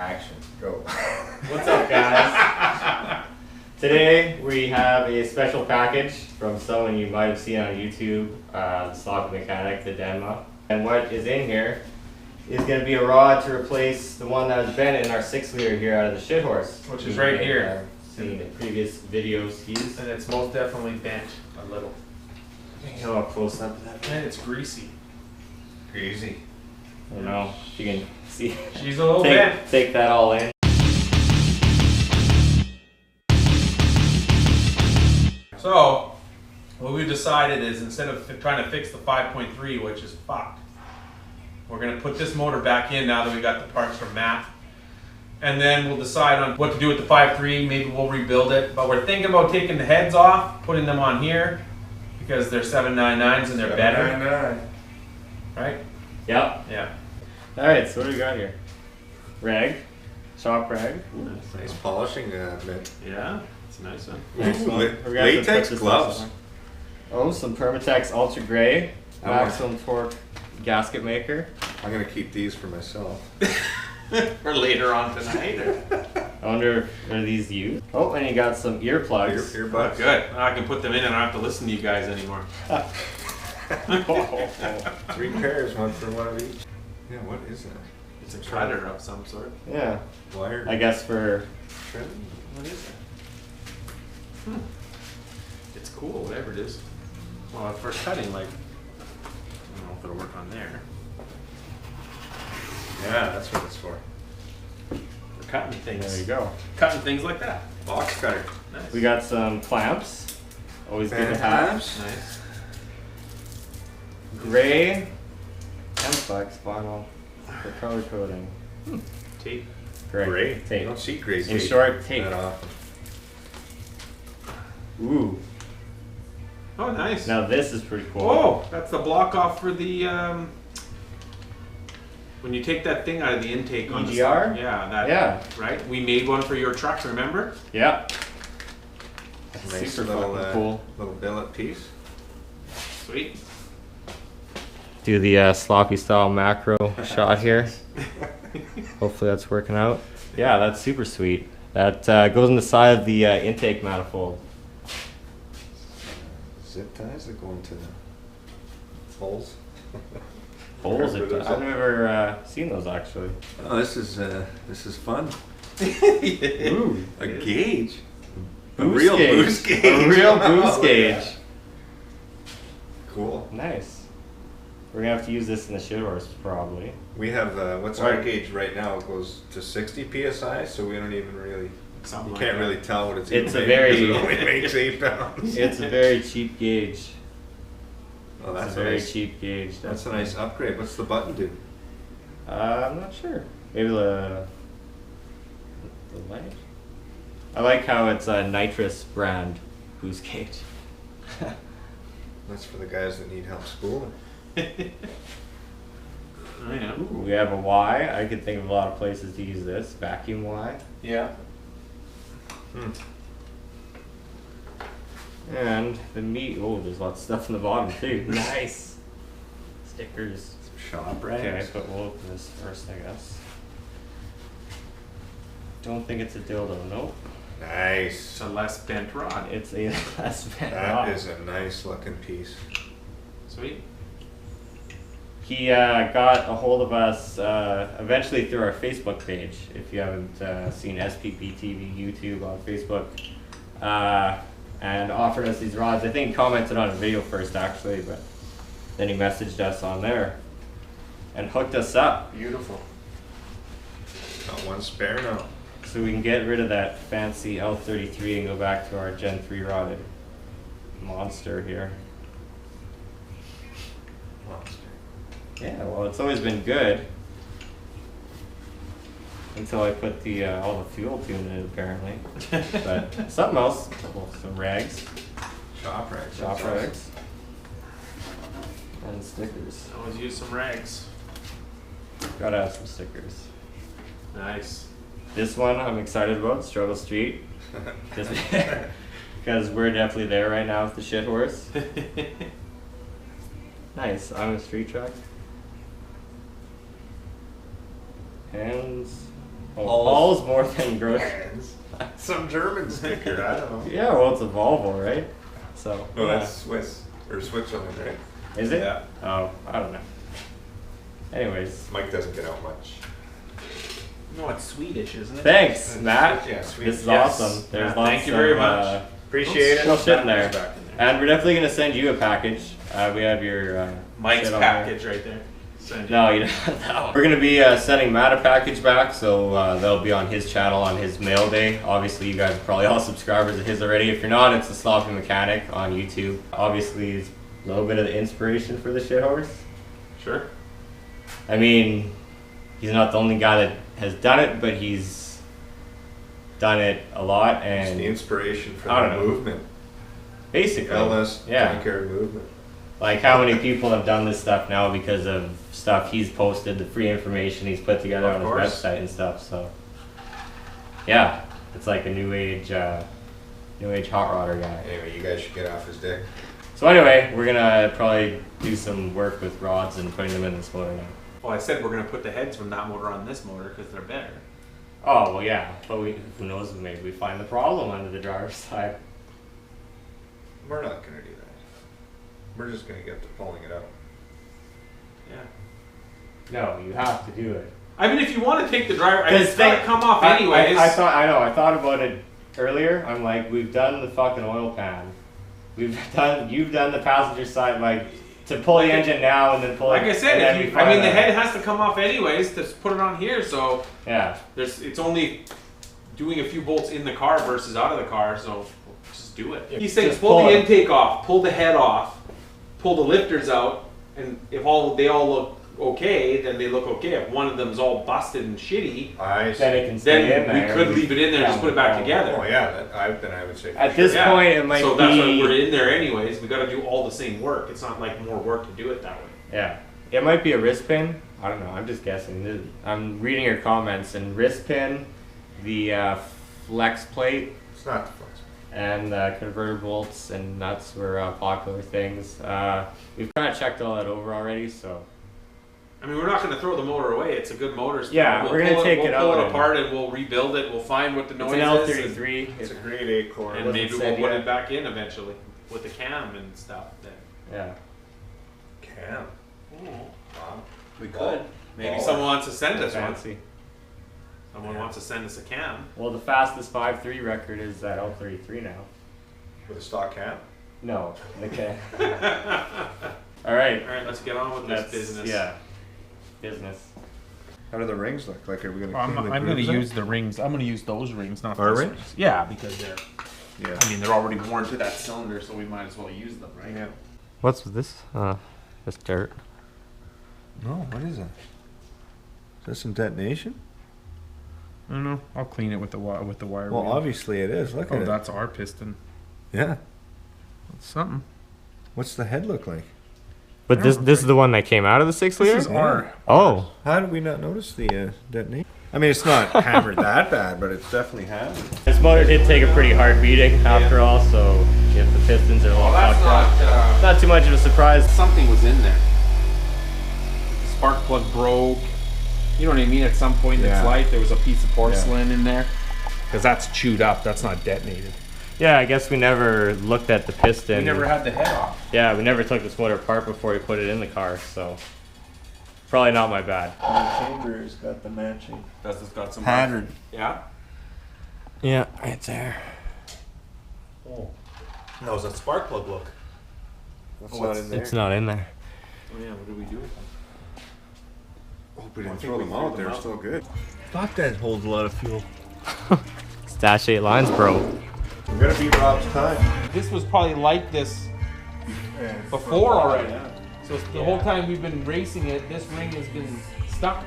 Action. Go. What's up, guys? Today we have a special package from someone you might have seen on YouTube, the stock mechanic, the Denmah. And what is in here is going to be a rod to replace the one that was bent in our 6-liter here out of the shit horse. Which is right here. Seen in previous videos used. And it's most definitely bent a little. Get a little close up to that. And it's greasy. Easy. I don't know if you can see. She's a little bent. Take that all in. So, what we decided is instead of trying to fix the 5.3, which is fucked, we're going to put this motor back in now that we got the parts from Matt. And then we'll decide on what to do with the 5.3. Maybe we'll rebuild it. But we're thinking about taking the heads off, putting them on here, because they're 799s and they're better. 799. Right? Yep. Yeah. Alright, so what do we got here? Rag. Shop rag. Ooh. Nice polishing bit. Yeah, it's a nice one. Nice one. Ooh, We're gonna have to latex put this gloves. on. Oh, some Permatex Ultra Gray. I want- Maximum torque gasket maker. I'm gonna keep these for myself. For later on tonight. I wonder, are these used? Oh, and you got some earplugs. Earbuds. Good. Now I can put them in and I don't have to listen to you guys anymore. 3 pairs, one for one of each. Yeah, what is that? It's a shredder of some sort. Yeah, Wire. I guess for... Trim? What is it? It's cool, whatever it is. Well, for cutting, like, I don't know if it'll work on there. Yeah, that's what it's for. For cutting things. There you go. Cutting things like that. Box cutter. Nice. We got some clamps. Always good to Fan have. clamps. Nice. Gray Templex vinyl for color coding. Tape. Gray. You Tape. don't see gray In tape short, tape. that often. Ooh. Oh, nice. Now this is pretty cool. Oh, that's the block off for the, when you take that thing out of the intake on the EGR? side. Yeah, that. Yeah. Right? We made one for your truck, remember? Yeah. That's Nice super little, fucking cool. little billet piece. Sweet. Do the sloppy style macro shot here. Hopefully that's working out. Yeah, that's super sweet. That goes in the side of the intake manifold. Zip ties that go into the holes. Holes. Remember those? I've never seen those actually. Oh, this is fun. Ooh. A gauge. A Boost real gauge. boost gauge. A real Oh, boost gauge. Cool. Nice. We're gonna have to use this in the shit horse probably. We have what's Right. our gauge right now? It goes to 60 psi, so we don't even really. Something You like can't that. really tell what it's. It's even a made very- because it only makes 8 pounds. It's a very cheap gauge. Oh, It's that's a very nice. cheap gauge. That's a nice upgrade. What's the button do? I'm not sure. Maybe the light. I like how it's a nitrous brand boost gauge. That's for the guys that need help schooling. Oh, yeah. We have a Y. I could think of a lot of places to use this. Vacuum Y. Yeah. And the meat. Oh, there's lots of stuff in the bottom too. Nice. Stickers. Some shop Okay, rags. but we'll open this first, I guess. Don't think it's a dildo. Nope. Nice. It's a less bent rod. It's a less bent That rod. is a nice looking piece. Sweet. He got a hold of us eventually through our Facebook page. If you haven't seen SPPTV YouTube on Facebook, and offered us these rods. I think he commented on a video first actually, but then he messaged us on there and hooked us up Beautiful. Got one spare now. so we can get rid of that fancy L33 and go back to our Gen 3 rodded monster here. Monster. Yeah, well, it's always been good until I put the all the fuel tune in it, apparently. But something else, well, some rags, Shop rags. shop that's awesome. rags, and stickers. Always use some rags. Gotta have some stickers. Nice. This one I'm excited about, Struggle Street, because we're definitely there right now with the shit horse. Nice, I'm a street truck. Hands, All's more than groceries. Some German sticker, I don't know. Yeah, well, it's a Volvo, right? So. No, yeah. that's Swiss, or Switzerland, right? Is it? Yeah. Oh, I don't know. Anyways. Mike doesn't get out much. No, it's Swedish, isn't it? Thanks, Matt. Yeah, sweet. This is Yes. awesome. There's Matt, lots thank you very of, much. Appreciate still it. shit in there. Back in there. And we're definitely going to send you a package. We have your Mike's shit on there. package right there. Send No, you don't. No. We're going to be sending Matt a package back, so that'll be on his channel on his mail day. Obviously, you guys are probably all subscribers of his already. If you're not, it's the Sloppy Mechanic on YouTube. Obviously, it's a little bit of the inspiration for the shit horse. Sure. I mean, he's not the only guy that has done it, but he's done it a lot, It's and the inspiration for I the don't know. movement. basically, LS yeah. junkyard movement. Like how many people have done this stuff now because of stuff he's posted, the free information he's put together Of on his course. website and stuff. So, yeah, it's like a new age hot rodder guy. Anyway, you guys should get off his dick. So anyway, we're gonna probably do some work with rods and putting them in this motor now. Well, I said we're gonna put the heads from that motor on this motor because they're better. Oh well, yeah, but who knows? Maybe we find the problem under the driver's side. We're not gonna do that. We're just gonna get to pulling it out. Yeah. No, you have to do it. I mean, if you want to take the driver, I mean, it's Because gotta come off I anyways. I thought about it earlier. I'm like, we've done the fucking oil pan. You've done the passenger side, like to pull the engine now and then pull Like it. I said, and then if we you, I find mean, the out. head has to come off anyways to put it on here. So Yeah. it's only doing a few bolts in the car versus out of the car. So just do it. He's saying Just pull the pull it. intake off, pull the head off, pull the lifters out, and if they all look okay, then they look okay. If one of them's all busted and shitty, Then it can stay in then we there. could leave it in there and just put it back together. Oh yeah, then I would say. At this Yeah. point, it might so be. that's why we're in there anyways. We got to do all the same work. It's not like more work to do it that way. Yeah. It might be a wrist pin. I don't know. I'm just guessing. I'm reading your comments, and wrist pin, the flex plate, It's not the flex. and converter bolts and nuts were popular things. We've kind of checked all that over already, so. I mean, we're not going to throw the motor away. It's a good motor. Yeah, we're gonna take it We'll pull out it and- apart and we'll rebuild it. We'll find what the It's noise an is. L33. It's a grade A core. And wasn't maybe said we'll put yet. it back in eventually with the cam and stuff. Then. Yeah. Cam. Wow. We could. Maybe Oh. someone wants to send us one. Fancy. Someone wants to send us a cam. Well, the fastest 5.3 record is that L33 now. With a stock cam. No. Okay. All All right. right, let's get on with this business. Yeah. Business. How do the rings look? Like, are we gonna? I'm clean the going to grooves out? use the rings. I'm going to use those rings, not Are those we? rings. Yeah, because they're. Yeah. I mean, they're already worn to that cylinder, so we might as well use them, right? Yeah. What's this? This dirt. No, what is that? Is that some detonation? I don't know. I'll clean it with the wire Well, wheel. obviously it is. Look Oh, at it. that's our piston. Yeah. That's something. What's the head look like? But this is the one that came out of the 6 liter? This is our. Oh. How did we not notice the detonation? I mean, it's not hammered that bad, but it's definitely hammered. This motor did take a pretty hard beating after all, so if the pistons are a little Well, that's fucked up. not. Not too much of a surprise. Something was in there. The spark plug broke. You know what I mean? At some point in its Yeah. life, there was a piece of porcelain in there. Because that's chewed up. That's not detonated. Yeah, I guess we never looked at the piston. We never had the head off. Yeah, we never took this motor apart before we put it in the car, so probably not my bad. The chamber's got the matching That's just got some pattern. Yeah. Yeah, right there. Oh. How does that spark plug look? That's not in there. It's not in there. Oh yeah. What do we do with them? Hope we I didn't think throw we them threw out. them They're out. still good. Fuck, that holds a lot of fuel. It's dash 8 lines, bro. We're gonna beat Rob's time. This was probably like this before already. So the whole time we've been racing it, this ring has been stuck.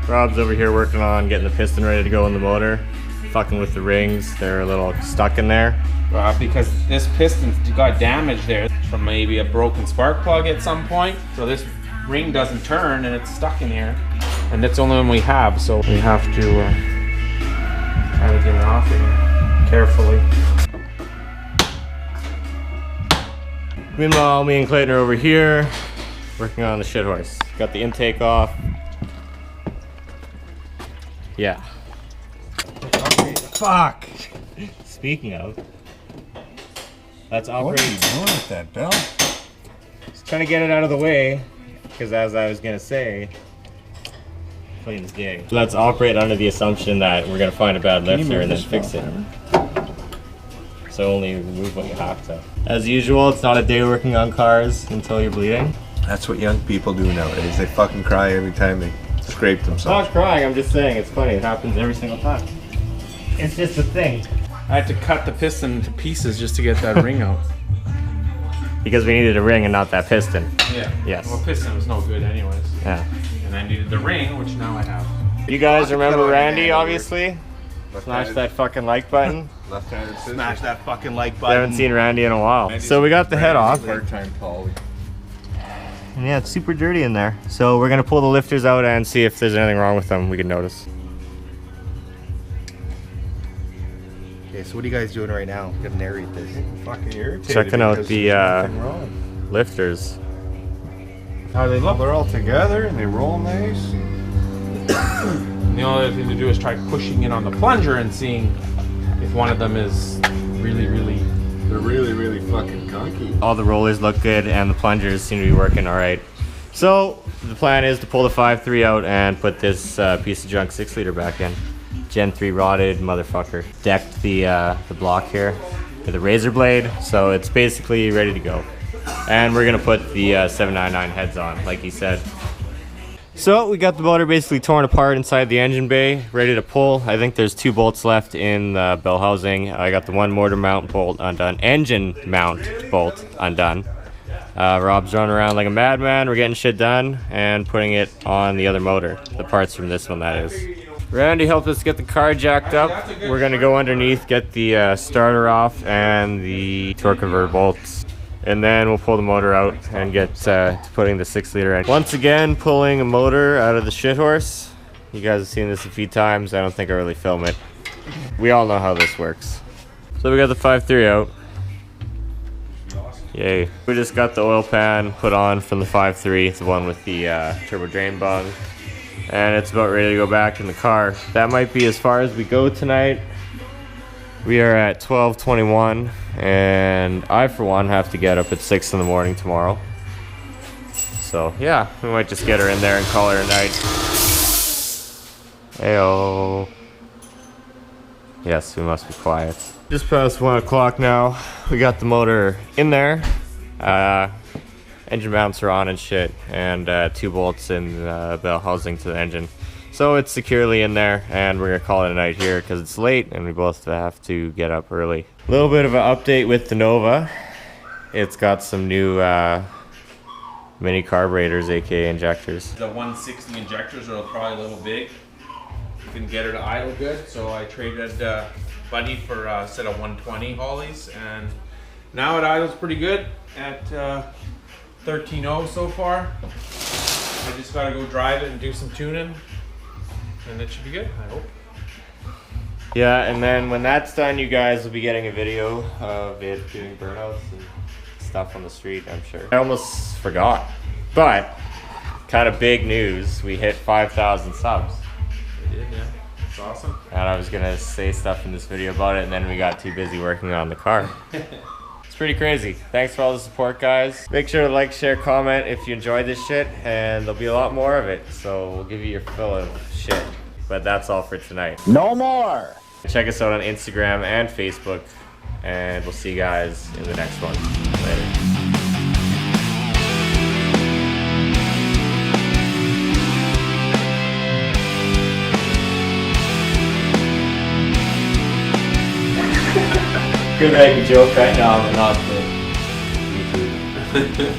Rob's over here working on getting the piston ready to go in the motor. Fucking with the rings. They're a little stuck in there. Because this piston got damaged there from maybe a broken spark plug at some point. So this ring doesn't turn and it's stuck in here. And that's the only one we have, so we have to try to get it off of here carefully. Meanwhile, me and Clayton are over here Working on the shit horse. Got the intake off. Yeah. Fuck! Speaking of, let's What are operate. you doing with that belt? Just trying to get it out of the way, because as I was gonna say, playing this game. Let's operate under the assumption that we're gonna find a bad lifter and then fix it. So only remove what you have to. As usual, it's not a day working on cars until you're bleeding. That's what young people do nowadays. They fucking cry every time they scrape I'm themselves. not crying, I'm just saying it's funny. It happens every single time. It's just a thing. I had to cut the piston to pieces just to get that ring out. Because we needed a ring and not that piston. Yeah. Yes. Well, piston was no good anyways. Yeah. And I needed the ring, which now I have. You guys remember Cut on Randy, your hand, obviously? Smash that fucking like button. Left-handed scissors. Smash that fucking like I button. haven't seen Randy in a while. So we got the head off. Part-time Polly. And yeah, it's super dirty in there. So we're gonna pull the lifters out and see if there's anything wrong with them we can notice. Okay, so what are you guys doing right now? I'm gonna narrate this. Fucking irritated. Checking out because the, there's nothing wrong. Lifters. How they Well, look. they're all together and they roll nice. The only other thing to do is try pushing it on the plunger and seeing if one of them is really, really. They're really, really fucking gunky. All the rollers look good and the plungers seem to be working all right. So the plan is to pull the 5.3 out and put this piece of junk 6-liter back in. Gen 3 rotted motherfucker. Decked the block here with a razor blade, so it's basically ready to go. And we're gonna put the 799 heads on, like he said. So we got the motor basically torn apart inside the engine bay, ready to pull. I think there's 2 bolts left in the bell housing. I got the one motor mount bolt undone, engine mount bolt undone. Rob's running around like a madman. We're getting shit done and putting it on the other motor. The parts from this one, that is. Randy helped us get the car jacked up. We're gonna go underneath, get the starter off and the torque converter bolts. And then we'll pull the motor out and get to putting the 6-liter in. Once again, pulling a motor out of the shit horse. You guys have seen this a few times. I don't think I really film it. We all know how this works. So we got the 5.3 out. Yay. We just got the oil pan put on from the 5.3. It's the one with the turbo drain bung. And it's about ready to go back in the car. That might be as far as we go tonight. We are at 12:21, and I, for one, have to get up at 6 in the morning tomorrow. So, yeah, we might just get her in there and call her a night. Heyo. Yes, we must be quiet. Just past 1 o'clock now. We got the motor in there. Engine mounts are on and shit, and 2 bolts in the bell housing to the engine. So it's securely in there, and we're gonna call it a night here because it's late and we both have to get up early. A little bit of an update with the Nova. It's got some new mini carburetors, aka injectors. The 160 injectors are probably a little big. Didn't get her to idle good, so I traded Buddy for a set of 120 Hollies, and now it idles pretty good at 13.0 so far. I just gotta go drive it and do some tuning, and it should be good, I hope. Yeah, and then when that's done, you guys will be getting a video of it doing burnouts and stuff on the street, I'm sure. I almost forgot, but kind of big news. We hit 5,000 subs. We did, yeah. It's awesome. And I was gonna say stuff in this video about it, and then we got too busy working on the car. It's pretty crazy. Thanks for all the support, guys. Make sure to like, share, comment if you enjoyed this shit, and there'll be a lot more of it. So we'll give you your fill of shit. But that's all for tonight. No more! Check us out on Instagram and Facebook, and we'll see you guys in the next one. Later. Could make a joke right now, but not for YouTube.